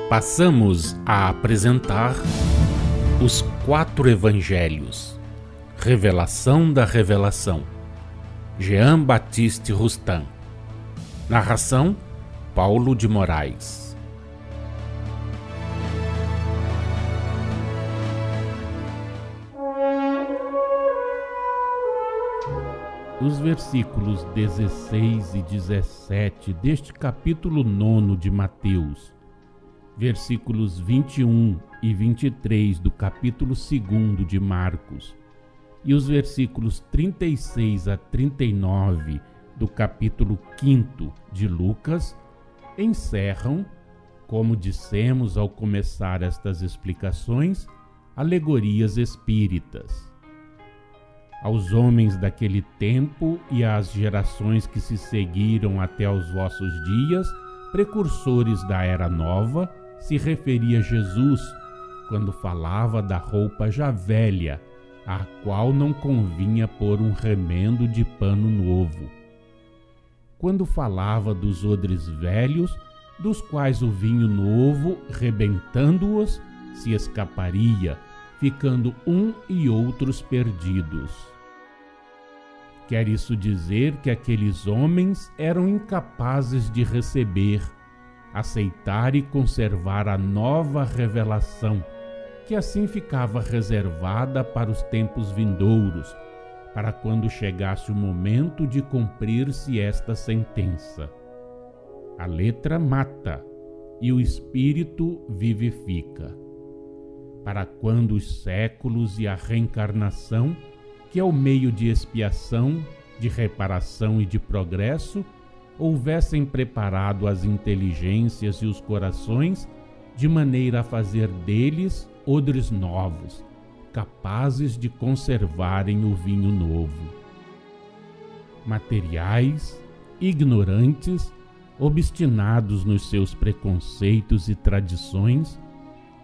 Passamos a apresentar os 4 Evangelhos, Revelação da Revelação, Jean Baptiste Rustin. Narração, Paulo de Moraes. Os versículos 16 e 17 deste capítulo 9 de Mateus, versículos 21 e 23 do capítulo 2 de Marcos e os versículos 36 a 39 do capítulo 5 de Lucas encerram, como dissemos ao começar estas explicações, alegorias espíritas. Aos homens daquele tempo e às gerações que se seguiram até aos vossos dias, precursores da Era Nova, se referia Jesus quando falava da roupa já velha, à qual não convinha pôr um remendo de pano novo. Quando falava dos odres velhos, dos quais o vinho novo, rebentando-os, se escaparia, ficando um e outros perdidos. Quer isso dizer que aqueles homens eram incapazes de receber, aceitar e conservar a nova revelação, que assim ficava reservada para os tempos vindouros, para quando chegasse o momento de cumprir-se esta sentença. A letra mata e o espírito vivifica. Para quando os séculos e a reencarnação, que é o meio de expiação, de reparação e de progresso, houvessem preparado as inteligências e os corações de maneira a fazer deles odres novos, capazes de conservarem o vinho novo. Materiais, ignorantes, obstinados nos seus preconceitos e tradições,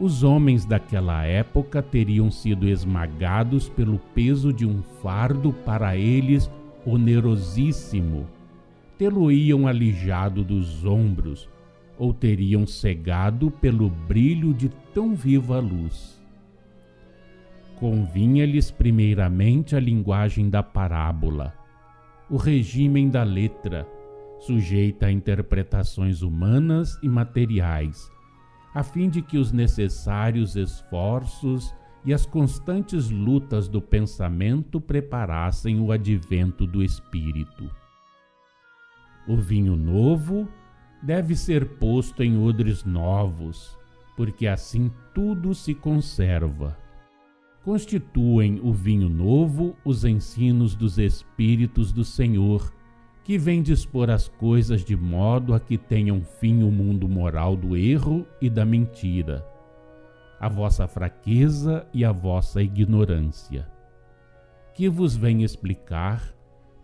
os homens daquela época teriam sido esmagados pelo peso de um fardo para eles onerosíssimo, tê-lo-iam alijado dos ombros, ou teriam cegado pelo brilho de tão viva luz. Convinha-lhes primeiramente a linguagem da parábola, o regime da letra, sujeita a interpretações humanas e materiais, a fim de que os necessários esforços e as constantes lutas do pensamento preparassem o advento do Espírito. O vinho novo deve ser posto em odres novos, porque assim tudo se conserva. Constituem o vinho novo os ensinos dos Espíritos do Senhor, que vem dispor as coisas de modo a que tenham fim o mundo moral do erro e da mentira, a vossa fraqueza e a vossa ignorância, que vos vem explicar,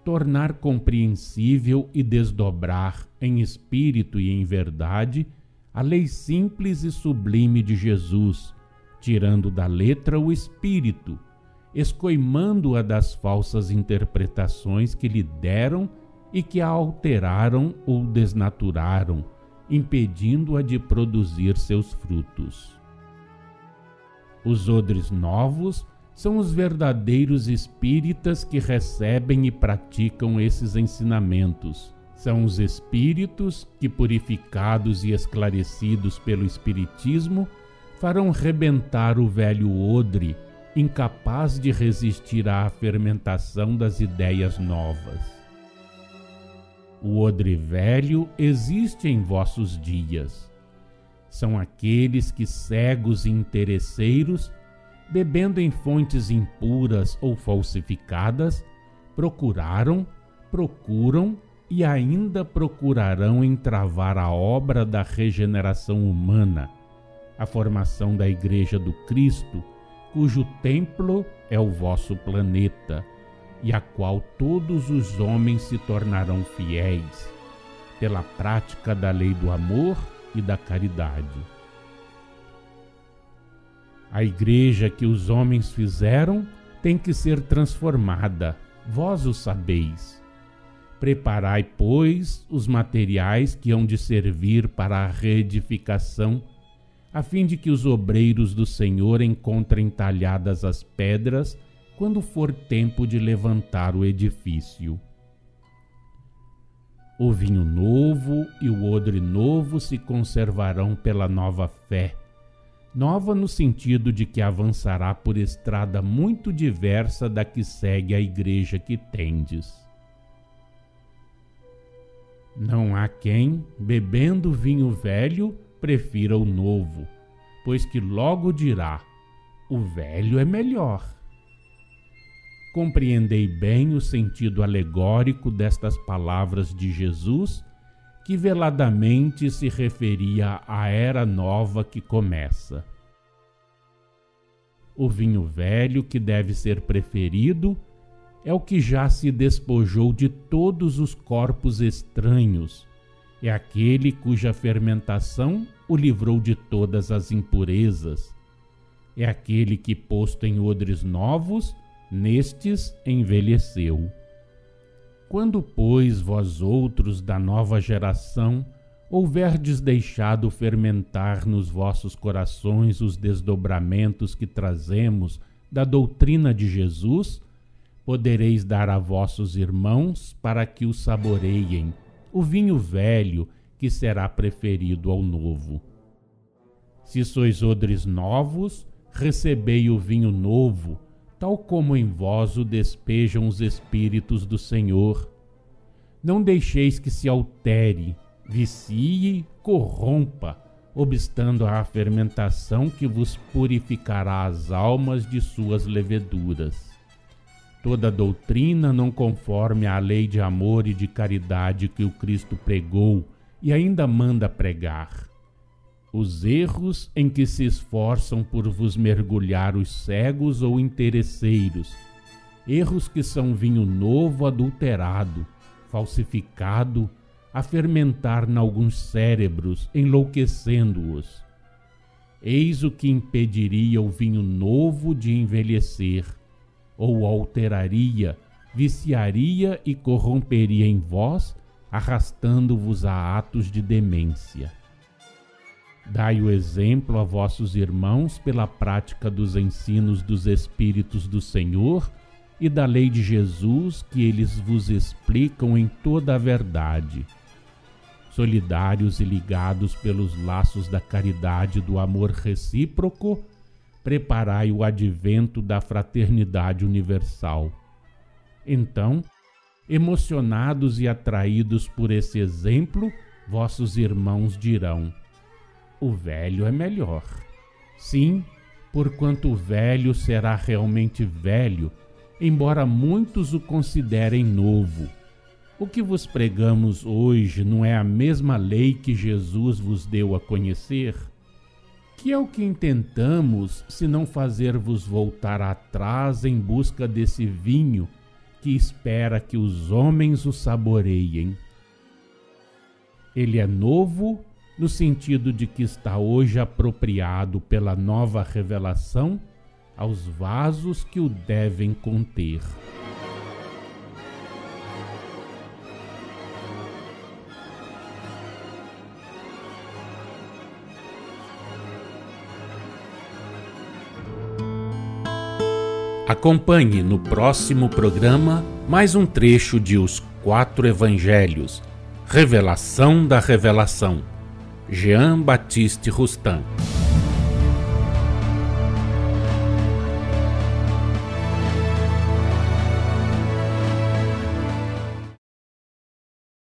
tornar compreensível e desdobrar em espírito e em verdade a lei simples e sublime de Jesus, tirando da letra o espírito, escoimando-a das falsas interpretações que lhe deram e que a alteraram ou desnaturaram, impedindo-a de produzir seus frutos. Os odres novos são os verdadeiros espíritas que recebem e praticam esses ensinamentos. São os espíritos que, purificados e esclarecidos pelo Espiritismo, farão rebentar o velho odre, incapaz de resistir à fermentação das ideias novas. O odre velho existe em vossos dias. São aqueles que, cegos e interesseiros, bebendo em fontes impuras ou falsificadas, procuraram, procuram e ainda procurarão entravar a obra da regeneração humana, a formação da Igreja do Cristo, cujo templo é o vosso planeta, e a qual todos os homens se tornarão fiéis, pela prática da lei do amor e da caridade. A igreja que os homens fizeram tem que ser transformada, vós o sabeis. Preparai, pois, os materiais que hão de servir para a reedificação, a fim de que os obreiros do Senhor encontrem talhadas as pedras quando for tempo de levantar o edifício. O vinho novo e o odre novo se conservarão pela nova fé, nova no sentido de que avançará por estrada muito diversa da que segue a igreja que tendes. Não há quem, bebendo vinho velho, prefira o novo, pois que logo dirá: o velho é melhor. Compreendei bem o sentido alegórico destas palavras de Jesus, que veladamente se referia à era nova que começa. O vinho velho que deve ser preferido é o que já se despojou de todos os corpos estranhos, é aquele cuja fermentação o livrou de todas as impurezas, é aquele que, posto em odres novos, nestes envelheceu. Quando, pois, vós outros da nova geração houverdes deixado fermentar nos vossos corações os desdobramentos que trazemos da doutrina de Jesus, podereis dar a vossos irmãos para que o saboreiem, o vinho velho que será preferido ao novo. Se sois odres novos, recebei o vinho novo, tal como em vós o despejam os Espíritos do Senhor. Não deixeis que se altere, vicie, corrompa, obstando à fermentação que vos purificará as almas de suas leveduras. Toda doutrina não conforme à lei de amor e de caridade que o Cristo pregou e ainda manda pregar. Os erros em que se esforçam por vos mergulhar os cegos ou interesseiros, erros que são vinho novo adulterado, falsificado, a fermentar n'alguns cérebros, enlouquecendo-os. Eis o que impediria o vinho novo de envelhecer, ou alteraria, viciaria e corromperia em vós, arrastando-vos a atos de demência. Dai o exemplo a vossos irmãos pela prática dos ensinos dos Espíritos do Senhor e da lei de Jesus que eles vos explicam em toda a verdade. Solidários e ligados pelos laços da caridade e do amor recíproco, preparai o advento da fraternidade universal. Então, emocionados e atraídos por esse exemplo, vossos irmãos dirão: o velho é melhor. Sim, porquanto o velho será realmente velho, embora muitos o considerem novo. O que vos pregamos hoje não é a mesma lei que Jesus vos deu a conhecer? Que é o que intentamos, se não fazer-vos voltar atrás em busca desse vinho que espera que os homens o saboreiem? Ele é novo no sentido de que está hoje apropriado pela nova revelação aos vasos que o devem conter. Acompanhe no próximo programa mais um trecho de Os Quatro Evangelhos, Revelação da Revelação, Jean Baptiste Rustin.